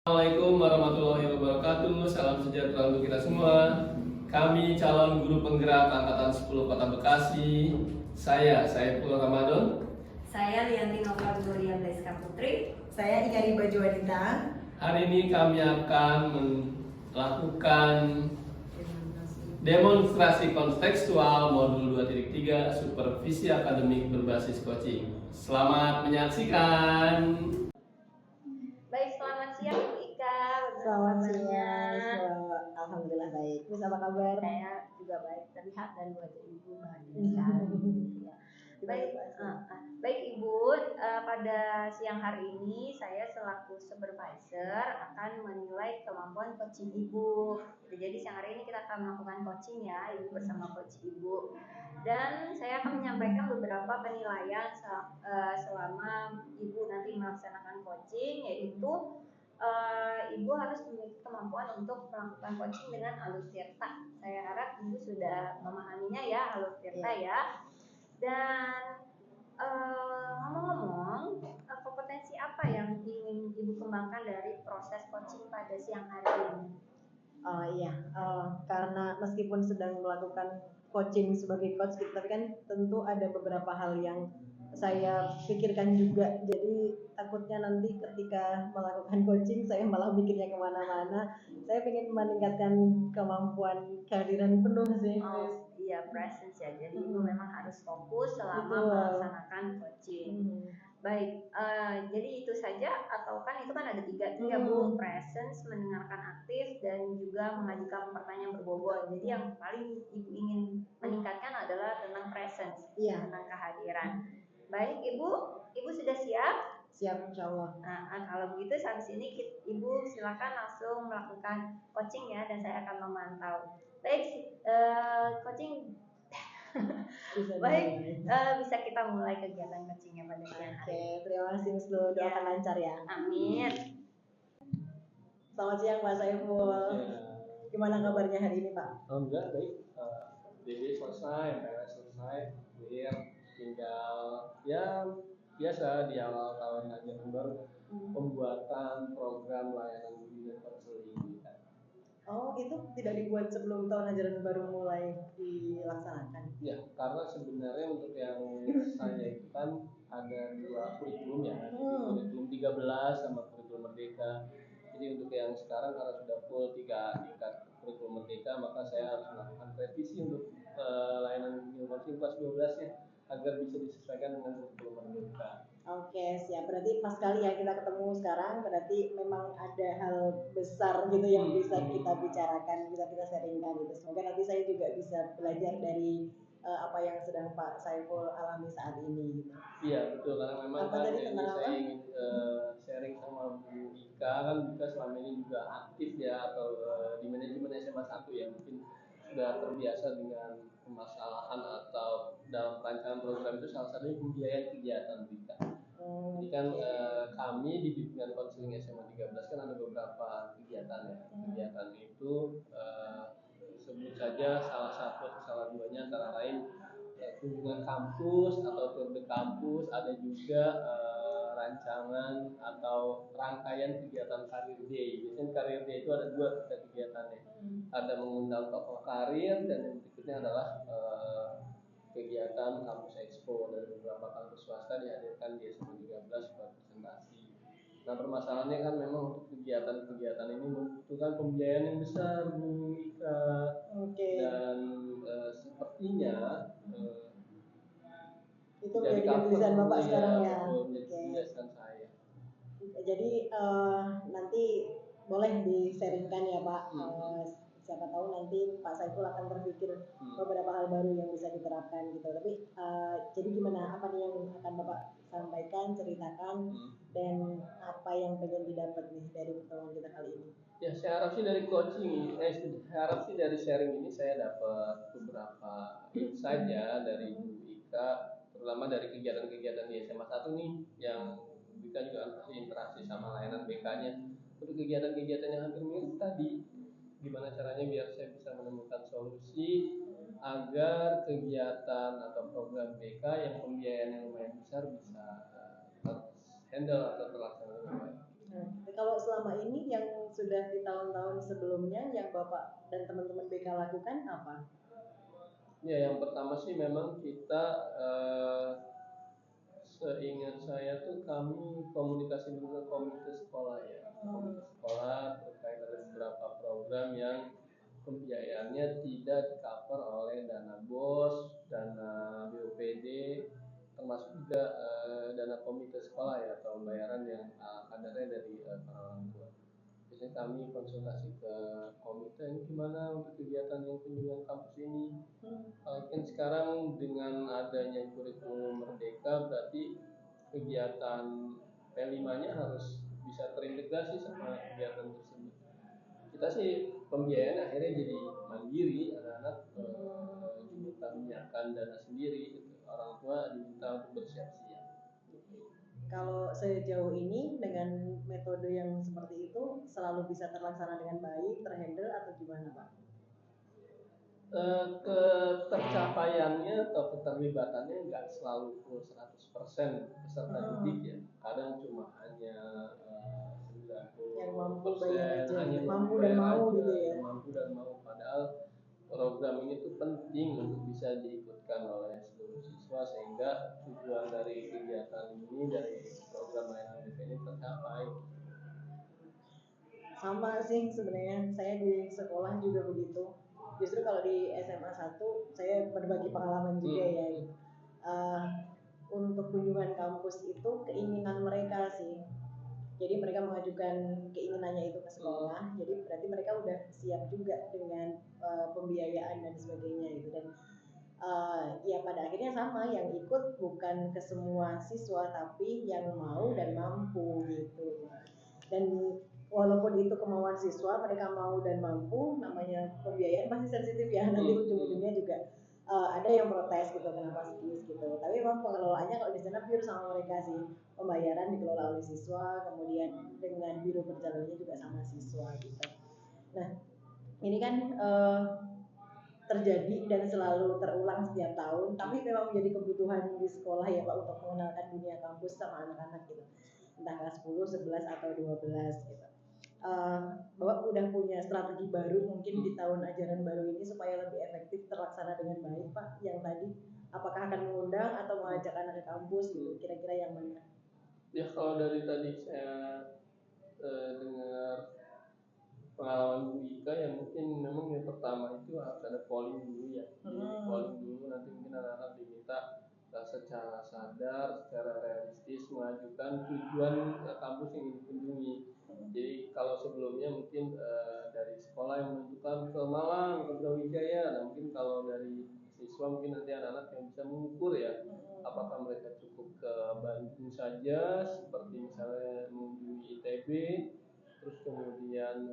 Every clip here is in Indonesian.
Assalamualaikum warahmatullahi wabarakatuh. Salam sejahtera untuk kita semua. Kami calon guru penggerak angkatan 10 Kota Bekasi. Saya Saiful Ramadan. Saya Lianti Nova Gloria Bleska Putri. Saya Ika Riba Juanita. Hari ini kami akan melakukan demonstrasi kontekstual modul 2.3 supervisi akademik berbasis coaching. Selamat menyaksikan. Baik, selamat siang Ibu Ika. Selamat siang. Alhamdulillah baik. Terus apa kabar? Saya juga baik, terlihat dari wajah Ibu bahagia sekali. Baik Ibu, pada siang hari ini saya selaku supervisor akan menilai kemampuan coaching Ibu. Jadi siang hari ini kita akan melakukan coaching ya, Ibu bersama coach Ibu. Dan saya akan menyampaikan beberapa penilaian selama Ibu nanti melaksanakan coaching, yaitu Ibu harus memiliki kemampuan untuk melakukan coaching dengan alur tirta. Saya harap Ibu sudah memahaminya ya, alur tirta ya. Dan ngomong-ngomong, kompetensi apa yang ingin Ibu kembangkan dari proses coaching pada siang hari ini? Karena meskipun sedang melakukan coaching sebagai coach, tapi kan tentu ada beberapa hal yang saya pikirkan juga. Jadi takutnya nanti ketika melakukan coaching saya malah mikirnya kemana-mana. Saya ingin meningkatkan kemampuan kehadiran penuh sih. Iya, presence ya. Jadi Ibu memang harus fokus selama melaksanakan coaching. Baik, jadi itu saja atau kan itu kan ada tiga Bu, presence, mendengarkan aktif, dan juga mengajukan pertanyaan berbobot. Jadi yang paling Ibu ingin meningkatkan adalah tentang presence, tentang kehadiran. Baik Ibu sudah siap? Siap, insya Allah. Nah, kalau begitu saat ini Ibu silakan langsung melakukan coaching ya, dan saya akan memantau. Baik, coaching. Baik, bisa kita mulai kegiatan coachingnya pada siang hari. Oke, terima kasih Mas Lu, doakan lancar ya. Amin. Selamat siang Pak Saiful. Gimana kabarnya hari ini Pak? Alhamdulillah baik. DB selesai, MPLS selesai, tinggal ya biasa di awal tahun ajaran baru pembuatan program layanan guru dan konseling. Oh, itu tidak dibuat sebelum tahun ajaran baru mulai dilaksanakan? Ya, karena sebenarnya untuk yang saya itu kan ada dua kurikulum ya, kurikulum 13 sama kurikulum merdeka. Jadi untuk yang sekarang karena sudah full 3 tingkat kurikulum merdeka, maka saya harus melakukan revisi untuk layanan guru konseling kelas 12 ya, agar bisa disesuaikan dengan kurikulum merdeka. Oke, siap. Berarti pas kali ya kita ketemu sekarang, berarti memang ada hal besar gitu yang bisa kita bicarakan, bisa kita sharingkan gitu. Semoga nanti saya juga bisa belajar dari apa yang sedang Pak Saiful alami saat ini gitu. Iya betul, karena memang kan saya ingin sharing sama Bu Ika, kan Bu Ika selama ini juga aktif ya, atau di manajemen SMA 1 ya, mungkin sudah terbiasa dengan permasalahan atau dalam rancangan program itu salah satunya pembiayaan kegiatan Bu Ika. Jadi kan kami di bimbingan konseling SMA 13 kan ada beberapa kegiatan ya. Kegiatan itu sebut saja salah satu atau salah duanya antara lain kunjungan kampus atau tour de kampus, ada juga rancangan atau rangkaian kegiatan karir day. Biasanya karir day itu ada dua kegiatannya. Ada mengundang tokoh karir, dan yang berikutnya adalah kegiatan kampus expo dari beberapa kampus swasta dihadirkan di SMA 13 buat presentasi. Nah permasalahannya kan memang untuk kegiatan-kegiatan ini membutuhkan pembiayaan yang besar Bu Ika. Dan sepertinya itu menjadi kebiasaan Bapak sekarang ya. Menjadi kebiasaan saya. Jadi nanti boleh di-sharingkan ya Pak. Siapa tahu nanti Pak Saiful akan terpikir beberapa hal baru yang bisa diterapkan gitu. Tapi jadi gimana, apa nih yang akan Bapak sampaikan, ceritakan, dan apa yang pengen didapat nih dari pertemuan kita kali ini? Ya, saya harap sih dari coaching, saya harap sih dari sharing ini saya dapat beberapa insight ya dari Bu Ika, terutama dari kegiatan-kegiatan di SMA 1 nih, yang Bu Ika juga interaksi sama layanan BK-nya. Untuk kegiatan-kegiatan yang hampir mirip tadi, gimana caranya biar saya bisa menemukan solusi agar kegiatan atau program BK yang pembiayaan yang lumayan besar bisa handle atau terlaksana dengan baik. Kalau selama ini yang sudah di tahun-tahun sebelumnya yang Bapak dan teman-teman BK lakukan apa? Ya, yang pertama sih memang kita seingat saya tuh kami komunikasi dulu ke komite sekolah ya. Komite sekolah terkait ada beberapa program yang pembiayaannya tidak di-cover oleh dana BOS, dana BOPD, termasuk juga dana komite sekolah ya, atau bayaran yang kadarnya dari para orang tua. Biasanya kami konsultasi ke komite ini gimana untuk kegiatan yang kunjungan kampus ini. Kan sekarang dengan adanya kurikulum merdeka berarti kegiatan P5-nya harus bisa terintegrasi sama kegiatan tersebut. Kita sih pembiayaan akhirnya jadi mandiri, anak-anak juga menyiapkan dana sendiri gitu. Orang tua diminta untuk bersiap-siap. Kalau sejauh ini dengan metode yang seperti itu selalu bisa terlaksana dengan baik, terhandle atau gimana Pak? Ketercapaiannya atau keterlibatannya nggak selalu full 100% peserta didik ya. Kadang cuma hanya 90% yang mampu bayar aja, hanya mampu dan mau aja, gitu ya. mampu dan mau. Padahal program ini tuh penting untuk bisa diikutkan oleh seluruh siswa sehingga tujuan dari kegiatan ini, dari program layanan BK ini tercapai. Sama sih sebenarnya, saya di sekolah juga begitu. Justru kalau di SMA 1 saya berbagi pengalaman juga ya. Untuk kunjungan kampus itu keinginan mereka sih. Jadi mereka mengajukan keinginannya itu ke sekolah. Jadi berarti mereka udah siap juga dengan pembiayaan dan sebagainya gitu. Dan ya pada akhirnya sama, yang ikut bukan ke semua siswa tapi yang mau dan mampu gitu. Dan walaupun itu kemauan siswa, mereka mau dan mampu, namanya pembiayaan pasti sensitif ya, nanti ujung-ujungnya juga ada yang protes gitu, kenapa skis gitu. Tapi memang pengelolaannya kalau di sana pure sama mereka sih, pembayaran dikelola oleh siswa, kemudian dengan biro perjalanannya juga sama siswa gitu. Nah ini kan terjadi dan selalu terulang setiap tahun, tapi memang menjadi kebutuhan di sekolah ya Pak untuk mengenalkan dunia kampus sama anak-anak gitu, entah kelas 10, 11 atau 12 gitu. Bapak udah punya strategi baru mungkin di tahun ajaran baru ini supaya lebih efektif terlaksana dengan baik Pak, yang tadi apakah akan mengundang atau mengajak anak ke kampus gitu, kira-kira yang mana? Ya kalau dari tadi saya dengar pengalaman Bu Ika ya, mungkin memang yang pertama itu harus ada polling dulu ya. Jadi polling dulu, nanti mungkin anak-anak diminta secara sadar, secara realistis mengajukan tujuan kampus yang ingin dikunjungi. Jadi kalau sebelumnya mungkin dari sekolah yang menentukan ke Malang, ke Brawijaya, nah mungkin kalau dari siswa mungkin nanti anak-anak yang bisa mengukur ya, apakah mereka cukup ke Bandung saja, seperti misalnya mengunjungi ITB, terus kemudian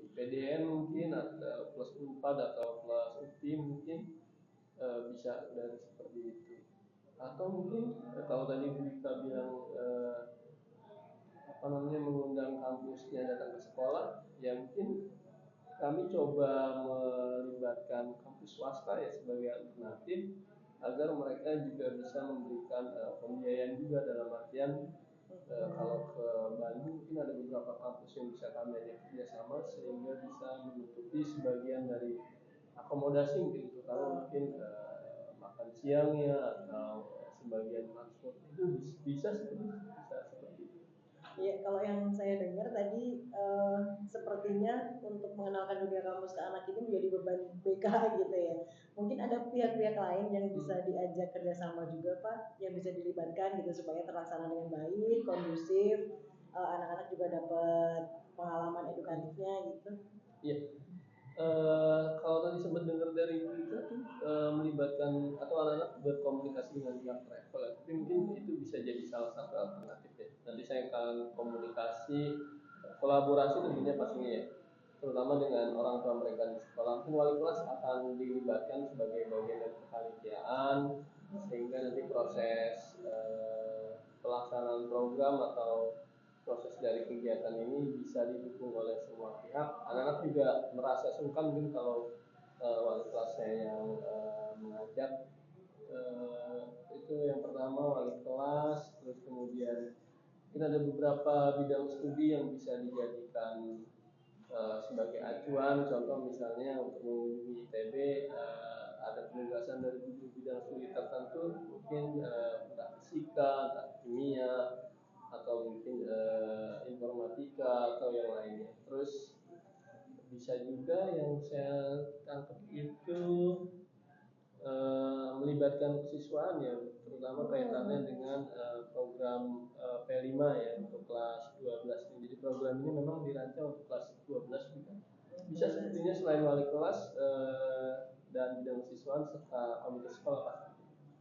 IPDN mungkin, atau plus 4 atau plus UPI mungkin bisa dari seperti itu. Atau mungkin kalau tadi kita bilang mengundang kampusnya datang ke sekolah, ya mungkin kami coba melibatkan kampus swasta ya sebagai alternatif agar mereka juga bisa memberikan pembiayaan juga, dalam artian kalau ke Bandung mungkin ada beberapa kampus yang bisa kami ajak kerjasama sehingga bisa menutupi sebagian dari akomodasi, mungkin terutama mungkin makan siangnya atau sebagian transport itu bisa seperti itu. Ya, kalau yang saya dengar tadi sepertinya untuk mengenalkan dunia kampus ke anak ini menjadi beban BK gitu ya. Mungkin ada pihak-pihak lain yang bisa diajak kerjasama juga Pak, yang bisa dilibatkan gitu supaya terlaksana dengan baik, kondusif, anak-anak juga dapat pengalaman edukatifnya gitu. Iya. Kalau tadi sempat dengar dari kita tuh melibatkan atau anak-anak berkomunikasi dengan pihak travel, tapi mungkin itu bisa jadi salah satu alternatif ya. Nanti saya akan komunikasi, kolaborasi tentunya pastinya ya, terutama dengan orang tua mereka di sekolah. Mungkin wali kelas akan dilibatkan sebagai bagian dari kepanitiaan sehingga nanti proses pelaksanaan program atau proses dari kegiatan ini bisa didukung oleh semua pihak. Anak-anak juga merasa sungkan mungkin kalau wali kelasnya yang mengajak. Itu yang pertama, wali kelas, terus kemudian mungkin ada beberapa bidang studi yang bisa dijadikan sebagai acuan. Contoh misalnya untuk mengunjungi ITB ada penugasan dari bidang studi tertentu, mungkin entah fisika, entah kimia, atau mungkin informatika atau yang lainnya. Terus bisa juga yang saya tangkap itu melibatkan kesiswaan ya, terutama kaitannya dengan program P5 ya untuk kelas 12. Jadi program ini memang dirancang untuk kelas 12 juga. Bisa sepertinya selain wali kelas dan bidang kesiswaan serta komite sekolah.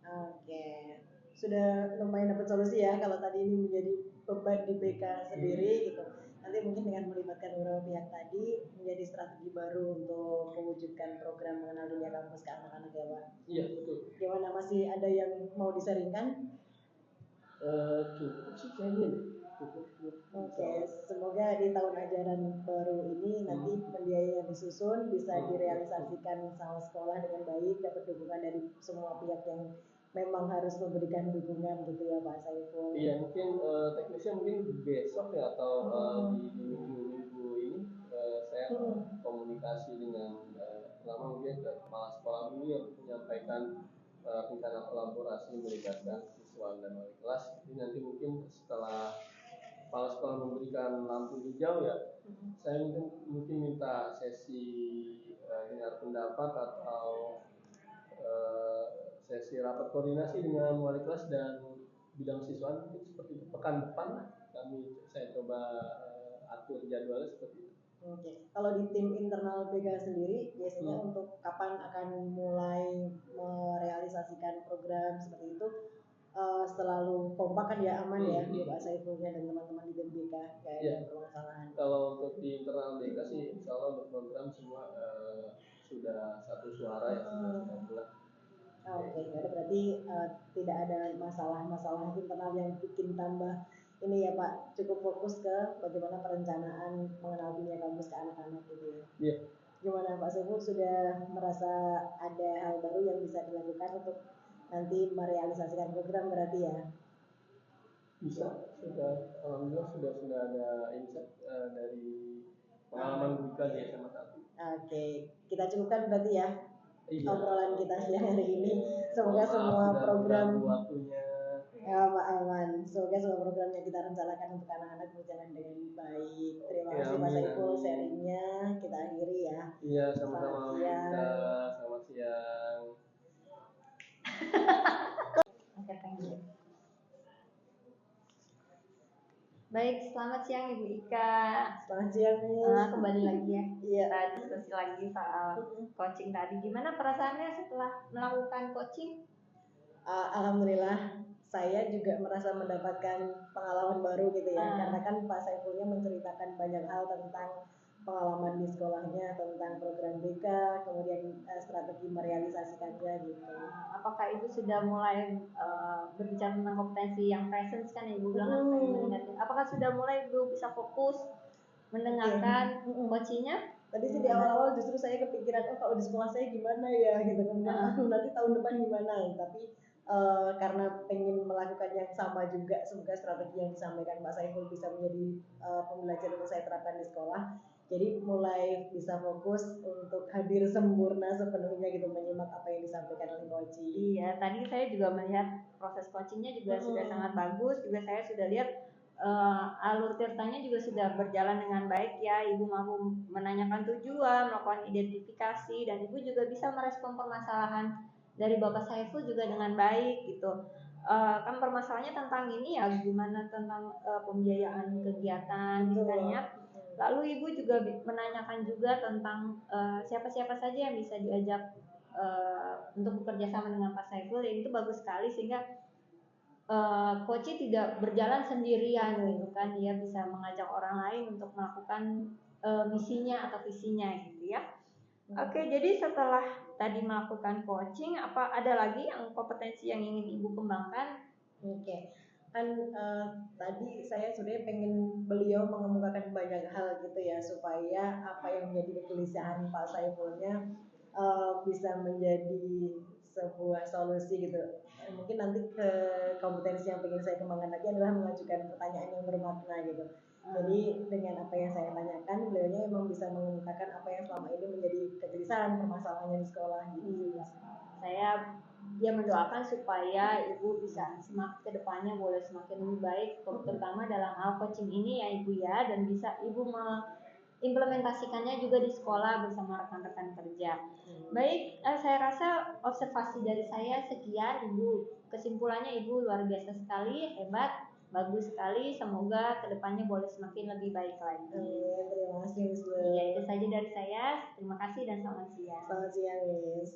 Oke, sudah lumayan dapat solusi ya kalau tadi ini menjadi beban di BK sendiri gitu. Nanti mungkin dengan melibatkan beberapa pihak tadi menjadi strategi baru untuk mewujudkan program mengenal dunia kampus ke anak-anak ya Pak. Iya betul. Gimana, masih ada yang mau disaringkan? Cukup sih kayaknya. Cukup. Oke, semoga di tahun ajaran baru ini nanti pembiayaan yang disusun bisa direalisasikan sama sekolah dengan baik, dapat dukungan dari semua pihak yang memang harus memberikan dukungan gitu ya Pak Saiful. Iya, mungkin teknisnya mungkin besok ya atau di minggu-minggu ini saya komunikasi dengan pertama mungkin ke kepala sekolah dulu yang menyampaikan rencana kolaborasi melibatkan siswa dan wali kelas. Jadi nanti mungkin setelah kepala sekolah memberikan lampu hijau ya, saya mungkin minta sesi dengar pendapat atau sesi rapat koordinasi dengan wali kelas dan bidang siswaan mungkin seperti itu. Pekan depan lah saya coba atur jadwalnya seperti itu. Oke. Kalau di tim internal BK sendiri biasanya untuk kapan akan mulai merealisasikan program seperti itu, selalu kompak kan ya, aman ya Pak Saifulnya dan teman-teman di tim BK kayak ada permasalahan. Kalau untuk di internal BK sih insya Allah untuk program semua sudah satu suara ya, sudah bulat. Oke, berarti tidak ada masalah-masalah internal yang bikin tambah ini ya Pak, cukup fokus ke bagaimana perencanaan mengenal dunia kampus ke anak-anak gitu ya. Iya. Gimana Pak Saiful, sudah merasa ada hal baru yang bisa dilakukan untuk nanti merealisasikan program berarti ya? Bisa, sudah alhamdulillah sudah ada insight dari pengalaman buka di SMA 1. Oke, kita cukupkan berarti ya obrolan kita siang hari ini. Semoga semua program waktunya Pak aman. Semoga semua program yang kita rencanakan untuk anak-anak berjalan dengan baik. Terima kasih Pak Saiful sharingnya. Kita akhiri ya. Iya, sama-sama. Selamat siang. Oke, thank you. Baik, selamat siang Ibu Ika. Selamat siang Miss. Kembali lagi ya. Iya. Kita diskusi lagi soal coaching tadi. Gimana perasaannya setelah melakukan coaching? Alhamdulillah, saya juga merasa mendapatkan pengalaman baru gitu ya. Karena kan Pak Saifulnya menceritakan banyak hal tentang pengalaman di sekolahnya, tentang program BK, kemudian strategi merealisasikannya gitu. Apakah Ibu sudah mulai berbicara tentang kompetensi yang presence kan Ibu bilang kan pengen meningkatin. Apakah sudah mulai Ibu bisa fokus mendengarkan coachingnya? Tadi sih di awal-awal justru saya kepikiran, kalau di sekolah saya gimana ya gitu kan. Nanti tahun depan gimana ya. Tapi karena pengen melakukan yang sama juga, semoga strategi yang disampaikan Pak Saiful bisa menjadi pembelajaran yang saya terapkan di sekolah. Jadi mulai bisa fokus untuk hadir sempurna sepenuhnya gitu, menyimak apa yang disampaikan oleh coach. Iya, tadi saya juga melihat proses coachingnya juga sudah sangat bagus. Juga saya sudah lihat alur ceritanya juga sudah berjalan dengan baik ya. Ibu mampu menanyakan tujuan, melakukan identifikasi, dan Ibu juga bisa merespon permasalahan dari Bapak Saiful juga dengan baik gitu. Kan permasalahannya tentang ini ya, gimana tentang pembiayaan kegiatan misalnya. Lalu Ibu juga menanyakan juga tentang siapa-siapa saja yang bisa diajak untuk bekerja sama dengan Pak Saiful, dan itu bagus sekali sehingga coach tidak berjalan sendirian gitu kan, dia bisa mengajak orang lain untuk melakukan misinya atau visinya gitu ya. Oke, jadi setelah tadi melakukan coaching, apa ada lagi yang kompetensi yang ingin Ibu kembangkan? Oke. Kan tadi saya sebenarnya pengen beliau mengemukakan banyak hal gitu ya, supaya apa yang menjadi kegelisahan Pak Saifulnya bisa menjadi sebuah solusi gitu. Mungkin nanti ke kompetensi yang ingin saya kembangkan lagi adalah mengajukan pertanyaan yang bermakna gitu. Jadi dengan apa yang saya tanyakan, beliaunya memang bisa mengemukakan apa yang selama ini menjadi kegelisahan permasalahannya di sekolah gitu. Saya mendoakan supaya ibu bisa semakin kedepannya boleh semakin lebih baik, terutama dalam hal coaching ini ya ibu ya, dan bisa ibu mengimplementasikannya juga di sekolah bersama rekan-rekan kerja. Baik, saya rasa observasi dari saya sekian ibu. Kesimpulannya ibu luar biasa sekali, hebat, bagus sekali. Semoga kedepannya boleh semakin lebih baik lagi. Terima kasih Miss. Iya, itu saja dari saya. Terima kasih dan selamat siang. Selamat siang Miss.